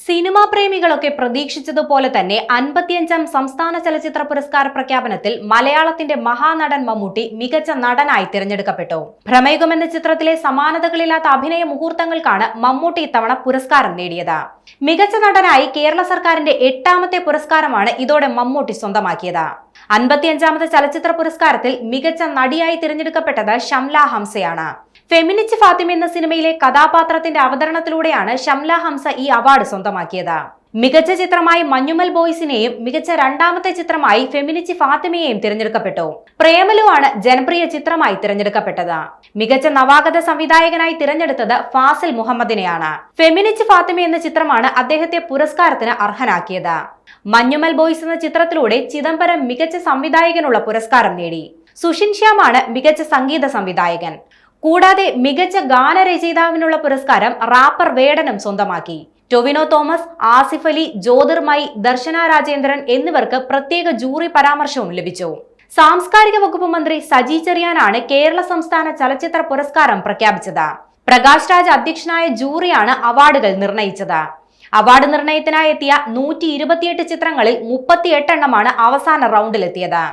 Cinema പ്രേമികളൊക്കെ പ്രതീക്ഷിച്ചതുപോലെ തന്നെ 55ാം സംസ്ഥാന ചലച്ചിത്ര പുരസ്കാര പ്രഖ്യാപനത്തിൽ മലയാളത്തിന്റെ മഹാനടൻ മമ്മൂട്ടി മികച്ച നടനായി തിരഞ്ഞെടുക്കപ്പെട്ടു. ഭ്രമയുഗം എന്ന ചിത്രത്തിലെ സമാനതകളില്ലാത്ത അഭിനയ മുഹൂർത്തങ്ങൾക്കാണ് മമ്മൂട്ടി ഇത്തവണ പുരസ്കാരം നേടിയത്. മികച്ച നടനായി കേരള സർക്കാരിന്റെ 8ാമത്തെ പുരസ്കാരമാണ് ഇതോടെ മമ്മൂട്ടി സ്വന്തമാക്കിയത്. 55ാമത്തെ ചലച്ചിത്ര പുരസ്കാരത്തിൽ മികച്ച നടിയായി തിരഞ്ഞെടുക്കപ്പെട്ടത് ഷംല ഹംസയാണ്. ഫെമിനിസ്റ്റ് ഫാത്തിമ എന്ന സിനിമയിലെ കഥാപാത്രത്തിന്റെ അവതരണത്തിലൂടെയാണ് ഷംല ഹംസ ഈ അവാർഡ് സ്വന്തമാക്കിയത്. മികച്ച ചിത്രമായി മഞ്ഞുമൽ ബോയ്സിനെയും മികച്ച രണ്ടാമത്തെ ചിത്രമായി ഫെമിനിസ്റ്റ് ഫാത്തിമയെയും തിരഞ്ഞെടുക്കപ്പെട്ടു. പ്രേമലു ആണ് ജനപ്രിയ ചിത്രമായി തിരഞ്ഞെടുക്കപ്പെട്ടത്. മികച്ച നവാഗത സംവിധായകനായി തിരഞ്ഞെടുത്തത് ഫാസിൽ മുഹമ്മദിനെയാണ്. ഫെമിനിസ്റ്റ് ഫാത്തിമ എന്ന ചിത്രമാണ് അദ്ദേഹത്തെ പുരസ്കാരത്തിന് അർഹനാക്കിയത്. മഞ്ഞുമൽ ബോയ്സ് എന്ന ചിത്രത്തിലൂടെ ചിദംബരം മികച്ച സംവിധായകനുള്ള പുരസ്കാരം നേടി. സുഷിൻ ശ്യാമാണ് മികച്ച സംഗീത സംവിധായകൻ. കൂടാതെ മികച്ച ഗാനരചയിതാവിനുള്ള പുരസ്കാരം റാപ്പർ വേടനും സ്വന്തമാക്കി. ടൊവിനോ തോമസ്, ആസിഫ് അലി, ജ്യോതിർമയി, ദർശന രാജേന്ദ്രൻ എന്നിവർക്ക് പ്രത്യേക ജൂറി പരാമർശവും ലഭിച്ചു. സാംസ്കാരിക വകുപ്പ് മന്ത്രി സജി ചെറിയാനാണ് കേരള സംസ്ഥാന ചലച്ചിത്ര പുരസ്കാരം പ്രഖ്യാപിച്ചത്. പ്രകാശ് രാജ് അധ്യക്ഷനായ ജൂറിയാണ് അവാർഡുകൾ നിർണയിച്ചത്. അവാർഡ് നിർണയത്തിനായി എത്തിയ 128 ചിത്രങ്ങളിൽ 38 എണ്ണമാണ് അവസാന റൗണ്ടിലെത്തിയത്.